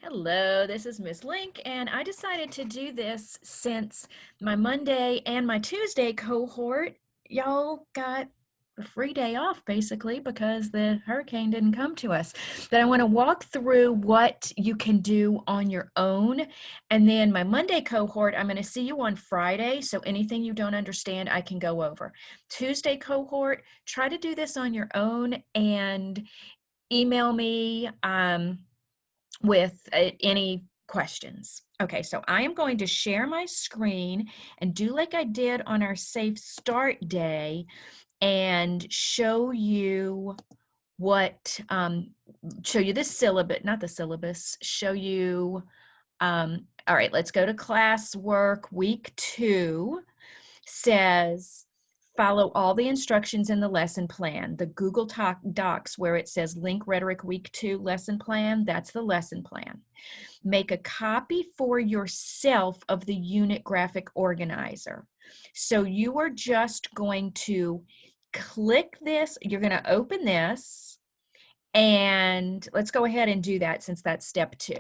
Hello, this is Miss Link, and I decided to do this since my Monday and my Tuesday cohort, y'all got a free day off basically because the hurricane didn't come to us. That I want to walk through what you can do on your own. And then my Monday cohort, I'm going to see you on Friday. So anything you don't understand, I can go over. Tuesday cohort, try to do this on your own and email me. With any questions. Okay, so I am going to share my screen and do like I did on our Safe Start Day and show you what, show you the syllabus, not the syllabus, show you, all right, let's go to classwork. Week 2 says, follow all the instructions in the lesson plan. The Google Docs where it says Link Rhetoric Week 2 lesson plan, that's the lesson plan. Make a copy for yourself of the unit graphic organizer. So you are just going to click this, you're going to open this, and let's go ahead and do that since that's step 2.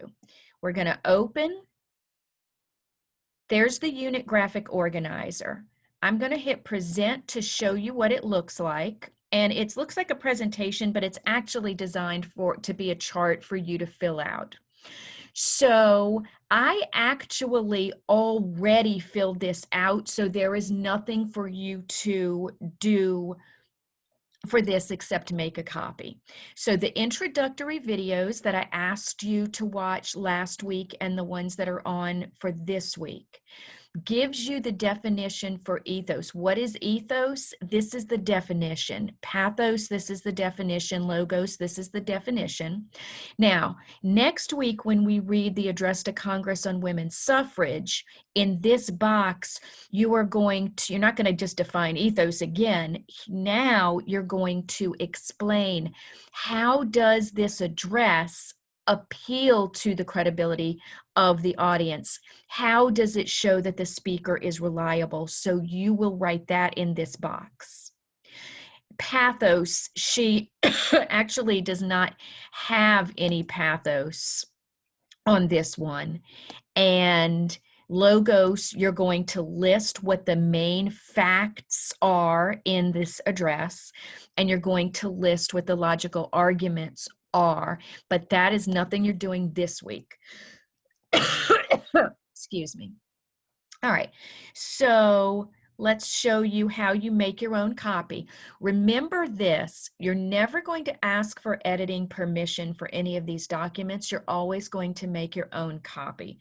We're going to open, there's the unit graphic organizer. I'm going to hit present to show you what it looks like. And it looks like a presentation, but it's actually designed to be a chart for you to fill out. So I actually already filled this out, so there is nothing for you to do for this except make a copy. So the introductory videos that I asked you to watch last week and the ones that are on for this week gives you the definition for ethos. What is ethos? This is the definition. Pathos, this is the definition. Logos, this is the definition. Now, next week when we read the Address to Congress on Women's Suffrage, in this box, you're not going to just define ethos again. Now you're going to explain how does this address appeal to the credibility of the audience? How does it show that the speaker is reliable? So you will write that in this box. Pathos, she actually does not have any pathos on this one. And logos, you're going to list what the main facts are in this address, and you're going to list what the logical arguments are, but that is nothing you're doing this week. Excuse me. All right, so let's show you how you make your own copy. Remember this, you're never going to ask for editing permission for any of these documents. You're always going to make your own copy.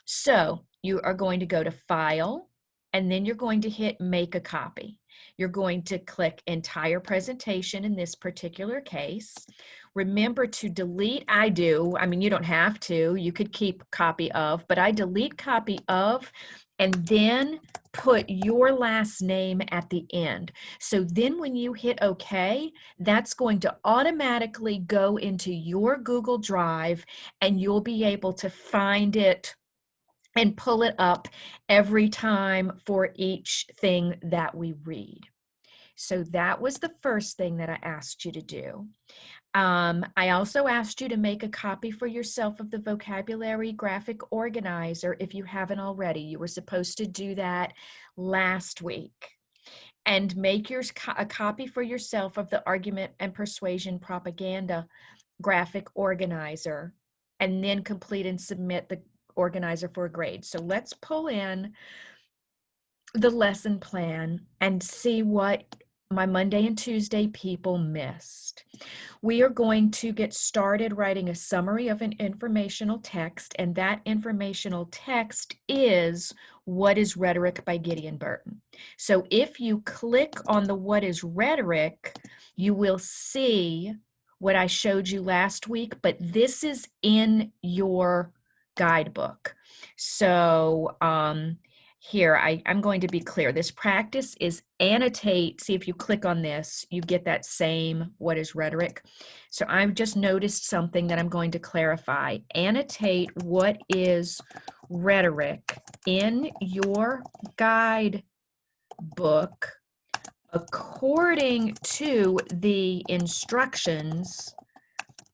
So you are going to go to File, and then you're going to hit Make a Copy. You're going to click Entire Presentation in this particular case. Remember to delete, I mean, you don't have to, you could keep copy of, but I delete copy of, and then put your last name at the end. So then when you hit OK, that's going to automatically go into your Google Drive, and you'll be able to find it and pull it up every time for each thing that we read. So that was the first thing that I asked you to do. I also asked you to make a copy for yourself of the vocabulary graphic organizer if you haven't already. You were supposed to do that last week. And make a copy for yourself of the argument and persuasion propaganda graphic organizer, and then complete and submit the organizer for a grade. So let's pull in the lesson plan and see what my Monday and Tuesday people missed. We are going to get started writing a summary of an informational text, and that informational text is What is Rhetoric by Gideon Burton. So if you click on the What is Rhetoric, you will see what I showed you last week, but this is in your guidebook. So here, I'm going to be clear. This practice is annotate. See, if you click on this, you get that same What is Rhetoric. So I've just noticed something that I'm going to clarify. Annotate what is rhetoric in your guidebook according to the instructions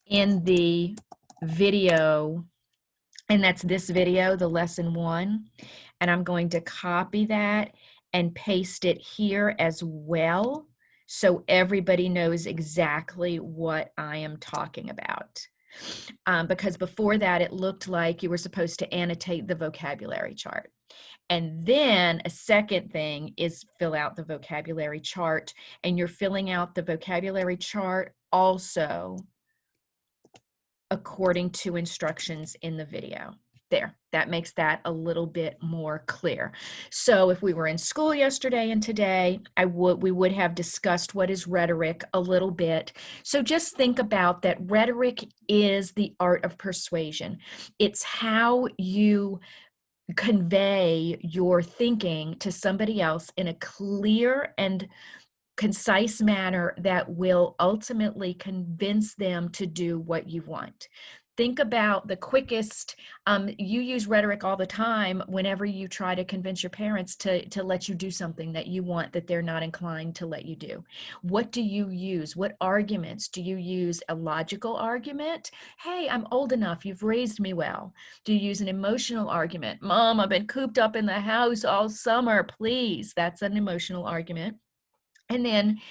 in the video And that's this video, the lesson 1. And I'm going to copy that and paste it here as well, so everybody knows exactly what I am talking about. Because before that, it looked like you were supposed to annotate the vocabulary chart. And then a second thing is fill out the vocabulary chart, and you're filling out the vocabulary chart also according to instructions in the video. There, that makes that a little bit more clear. So if we were in school yesterday and today, we would have discussed what is rhetoric a little bit. So just think about that rhetoric is the art of persuasion. It's how you convey your thinking to somebody else in a clear and concise manner that will ultimately convince them to do what you want. Think about the quickest, you use rhetoric all the time whenever you try to convince your parents to let you do something that you want that they're not inclined to let you do. What do you use? What arguments? Do you use a logical argument? Hey, I'm old enough. You've raised me well. Do you use an emotional argument? Mom, I've been cooped up in the house all summer. Please. That's an emotional argument. And then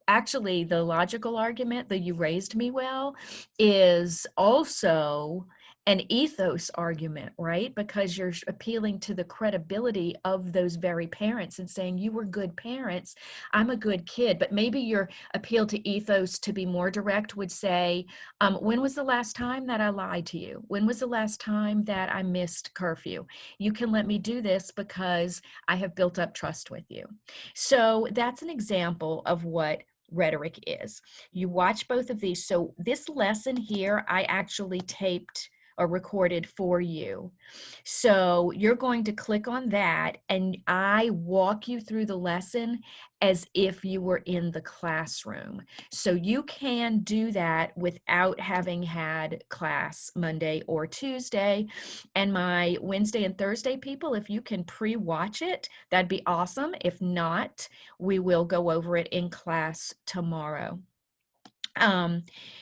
actually the logical argument, the you raised me well, is also an ethos argument, right? Because you're appealing to the credibility of those very parents and saying, you were good parents, I'm a good kid. But maybe your appeal to ethos, to be more direct, would say, when was the last time that I lied to you? When was the last time that I missed curfew? You can let me do this because I have built up trust with you. So that's an example of what rhetoric is. You watch both of these. So this lesson here, I actually taped or recorded for you. So you're going to click on that and I walk you through the lesson as if you were in the classroom. So you can do that without having had class Monday or Tuesday. And my Wednesday and Thursday people, if you can pre-watch it, that'd be awesome. If not, we will go over it in class tomorrow.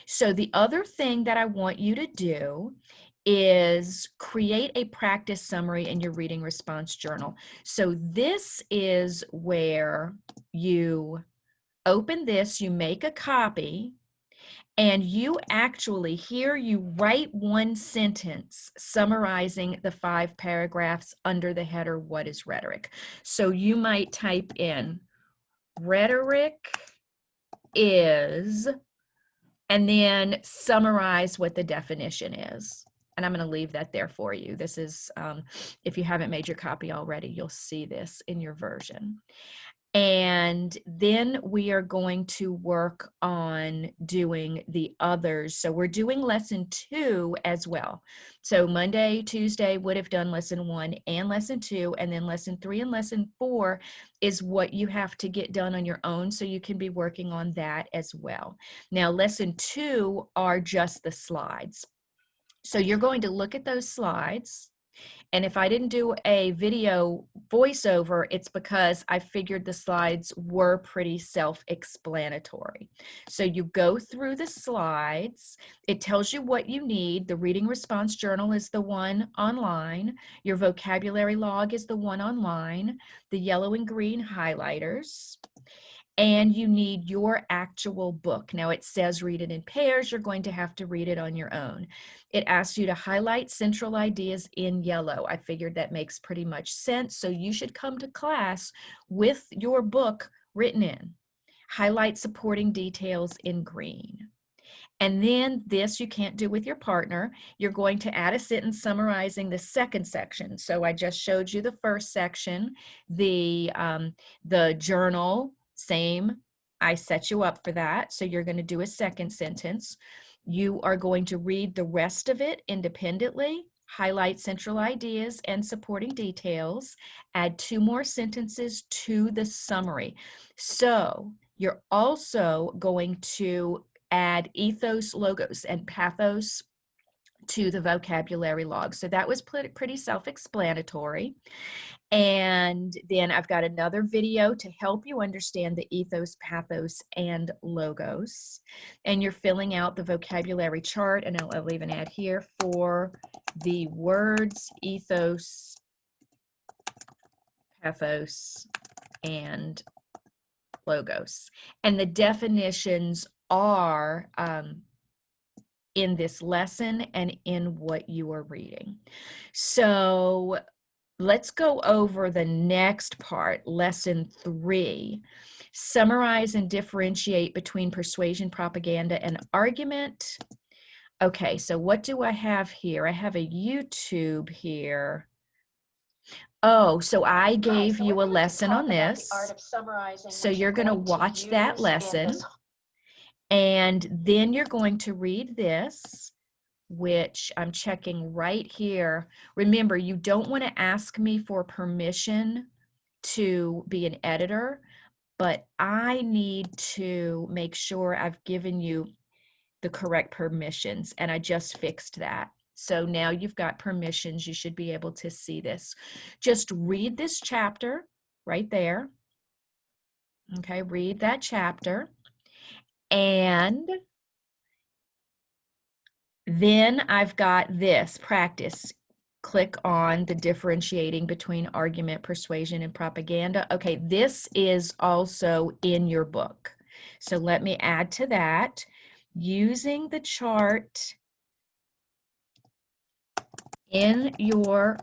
So the other thing that I want you to do is create a practice summary in your reading response journal. So this is where you open this, you make a copy, and you actually, here you write one sentence summarizing the 5 paragraphs under the header, what is rhetoric? So you might type in, rhetoric is, and then summarize what the definition is. And I'm going to leave that there for you. This is, if you haven't made your copy already, you'll see this in your version. And then we are going to work on doing the others. So we're doing lesson 2 as well. So Monday, Tuesday would have done lesson 1 and lesson 2, and then lesson 3 and lesson 4 is what you have to get done on your own, so you can be working on that as well. Now, lesson 2 are just the slides. So you're going to look at those slides. And if I didn't do a video voiceover, it's because I figured the slides were pretty self-explanatory. So you go through the slides. It tells you what you need. The reading response journal is the one online. Your vocabulary log is the one online. The yellow and green highlighters. And you need your actual book. Now it says read it in pairs. You're going to have to read it on your own. It asks you to highlight central ideas in yellow. I figured that makes pretty much sense. So you should come to class with your book written in. Highlight supporting details in green. And then this you can't do with your partner. You're going to add a sentence summarizing the second section. So I just showed you the first section, the journal, same. I set you up for that. So you're going to do a second sentence. You are going to read the rest of it independently, highlight central ideas and supporting details, add 2 more sentences to the summary. So you're also going to add ethos, logos, and pathos to the vocabulary log. So that was pretty self-explanatory. And then I've got another video to help you understand the ethos, pathos, and logos. And you're filling out the vocabulary chart, and I'll even add here for the words ethos, pathos, and logos. And the definitions are in this lesson and in what you are reading. So let's go over the next part, lesson 3. Summarize and differentiate between persuasion, propaganda, and argument. Okay, so what do I have here? I have a YouTube here. Oh, so I gave you a lesson on this. So you're going to watch that lesson. And then you're going to read this, which I'm checking right here. Remember, you don't want to ask me for permission to be an editor, but I need to make sure I've given you the correct permissions, and I just fixed that. So now you've got permissions. You should be able to see this. Just read this chapter right there. Okay, read that chapter. And then I've got this practice. Click on the differentiating between argument, persuasion, and propaganda. Okay, this is also in your book. So let me add to that. Using the chart in your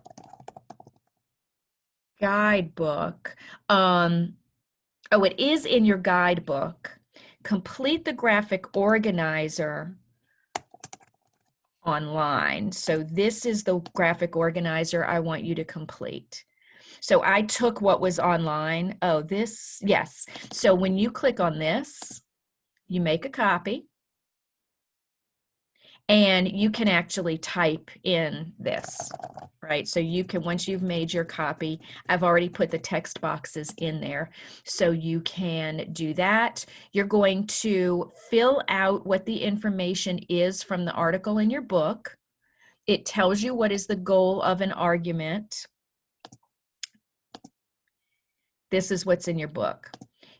guidebook. Oh, it is in your guidebook. Complete the graphic organizer online. So this is the graphic organizer I want you to complete. So I took what was online. Oh, this, yes. So when you click on this, you make a copy. And you can actually type in this, right? So you can, once you've made your copy, I've already put the text boxes in there. So you can do that. You're going to fill out what the information is from the article in your book. It tells you what is the goal of an argument. This is what's in your book.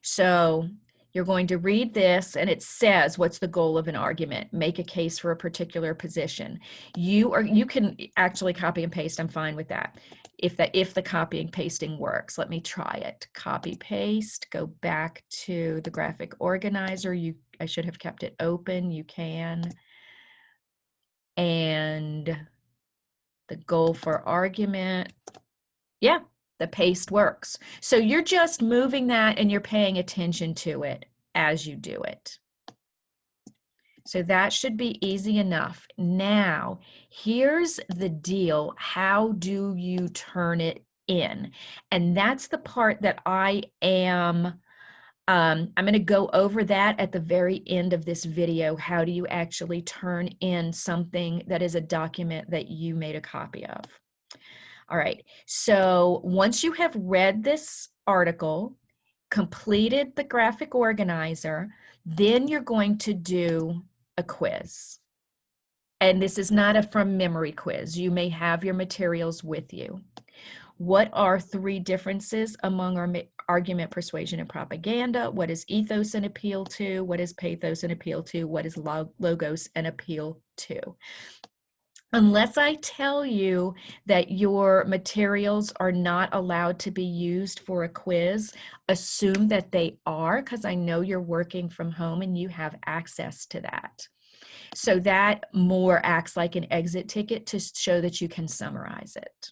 So you're going to read this, and it says what's the goal of an argument. Make a case for a particular position. You can actually copy and paste. I'm fine with that. If the copy and pasting works, let me try it. Copy paste. Go back to the graphic organizer. I should have kept it open. You can. And the goal for argument. Yeah, the paste works. So you're just moving that and you're paying attention to it as you do it. So that should be easy enough. Now, here's the deal. How do you turn it in? And that's the part that I'm going to go over that at the very end of this video. How do you actually turn in something that is a document that you made a copy of? All right, so once you have read this article, completed the graphic organizer, then you're going to do a quiz. And this is not a from memory quiz. You may have your materials with you. What are 3 differences among our argument, persuasion, and propaganda? What is ethos and appeal to? What is pathos and appeal to? What is logos and appeal to? Unless I tell you that your materials are not allowed to be used for a quiz, assume that they are, because I know you're working from home and you have access to that. So that more acts like an exit ticket to show that you can summarize it.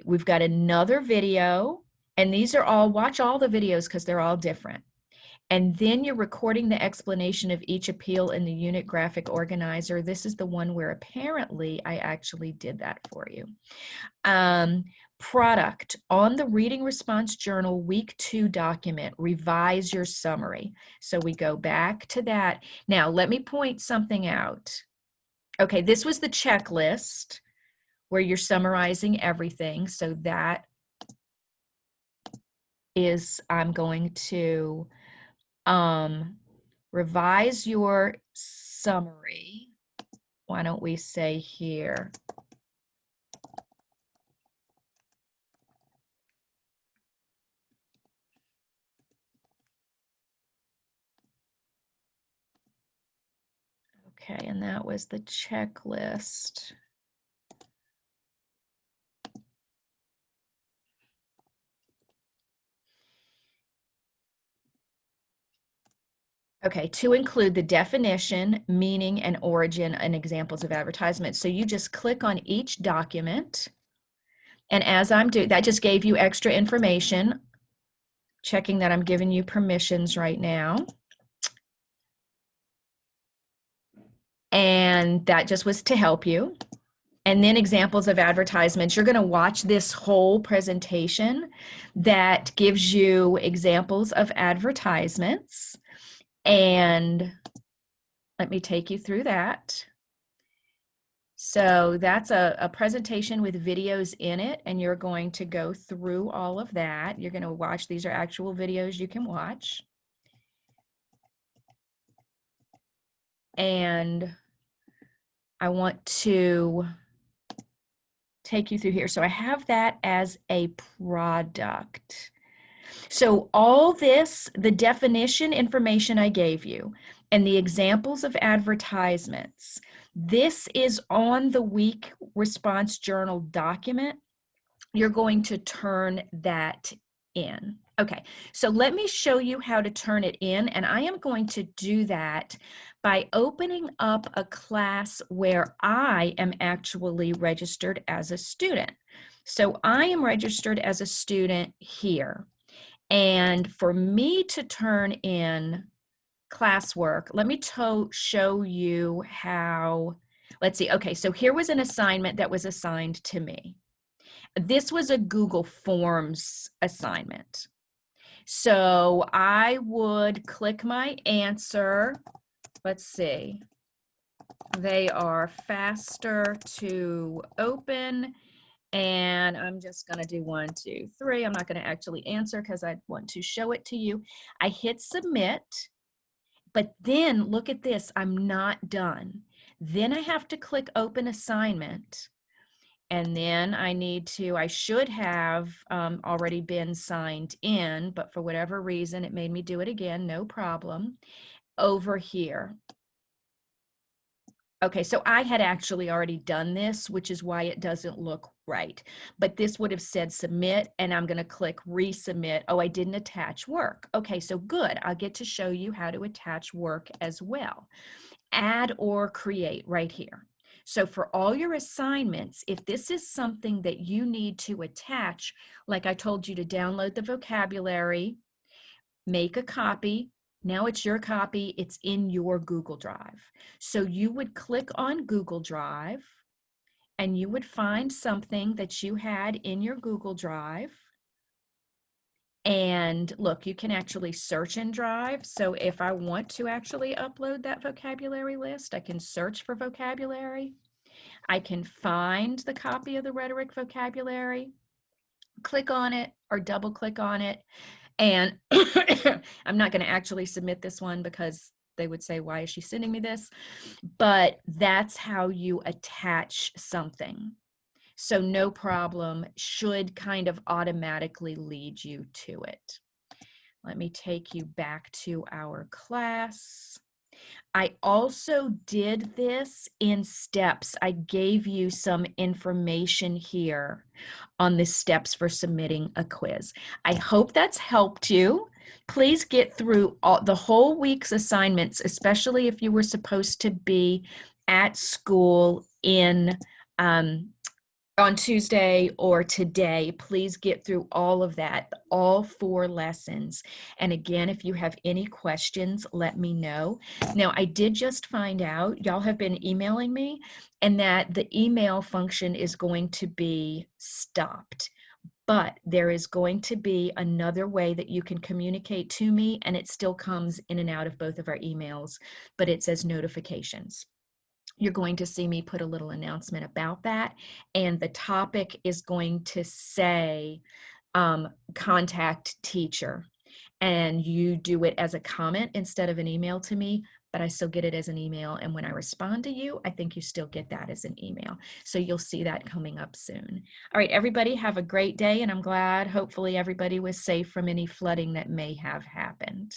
We've got another video, and these are all, watch all the videos because they're all different. And then you're recording the explanation of each appeal in the unit graphic organizer. This is the one where apparently I actually did that for you. Product, on the Reading Response Journal Week 2 document, revise your summary. So we go back to that. Now, let me point something out. Okay, this was the checklist where you're summarizing everything. So that is, I'm going to revise your summary. why don't we say here, okay, and that was the checklist. Okay, to include the definition, meaning, and origin and examples of advertisements. So you just click on each document. And as I'm doing, that just gave you extra information, checking that I'm giving you permissions right now. And that just was to help you. And then examples of advertisements. You're going to watch this whole presentation that gives you examples of advertisements. And let me take you through that. So that's a presentation with videos in it, and you're going to go through all of that. You're going to watch, these are actual videos you can watch. And I want to take you through here. So I have that as a product. So all this, the definition information I gave you and the examples of advertisements, this is on the week response journal document. You're going to turn that in. Okay, so let me show you how to turn it in, and I am going to do that by opening up a class where I am actually registered as a student. So I am registered as a student here. And for me to turn in classwork, let me show you how, let's see, okay, so here was an assignment that was assigned to me. This was a Google Forms assignment. So I would click my answer. Let's see. They are faster to open. And I'm just going to do 1, 2, 3. I'm not going to actually answer because I want to show it to you. I hit submit, but then look at this. I'm not done. Then I have to click open assignment. And then I should have already been signed in, but for whatever reason, it made me do it again. No problem. Over here. Okay, so I had actually already done this, which is why it doesn't look right. But this would have said submit, and I'm going to click resubmit. Oh, I didn't attach work. Okay, so good. I'll get to show you how to attach work as well. Add or create right here. So for all your assignments, if this is something that you need to attach, like I told you to download the vocabulary, make a copy. Now it's your copy, it's in your Google Drive. So you would click on Google Drive and you would find something that you had in your Google Drive. And look, you can actually search in Drive. So if I want to actually upload that vocabulary list, I can search for vocabulary. I can find the copy of the rhetoric vocabulary, click on it or double click on it. And I'm not going to actually submit this one because they would say, why is she sending me this? But that's how you attach something. So no problem, should kind of automatically lead you to it. Let me take you back to our class. I also did this in steps. I gave you some information here on the steps for submitting a quiz. I hope that's helped you. Please get through the whole week's assignments, especially if you were supposed to be at school on Tuesday or today. Please get through all of that, all 4 lessons. And again, if you have any questions, let me know. Now, I did just find out, y'all have been emailing me, and that the email function is going to be stopped. But there is going to be another way that you can communicate to me, and it still comes in and out of both of our emails, but it says notifications. You're going to see me put a little announcement about that, and the topic is going to say contact teacher. and you do it as a comment instead of an email to me, but I still get it as an email. And when I respond to you, I think you still get that as an email. So you'll see that coming up soon. All right, everybody have a great day. And I'm glad hopefully everybody was safe from any flooding that may have happened.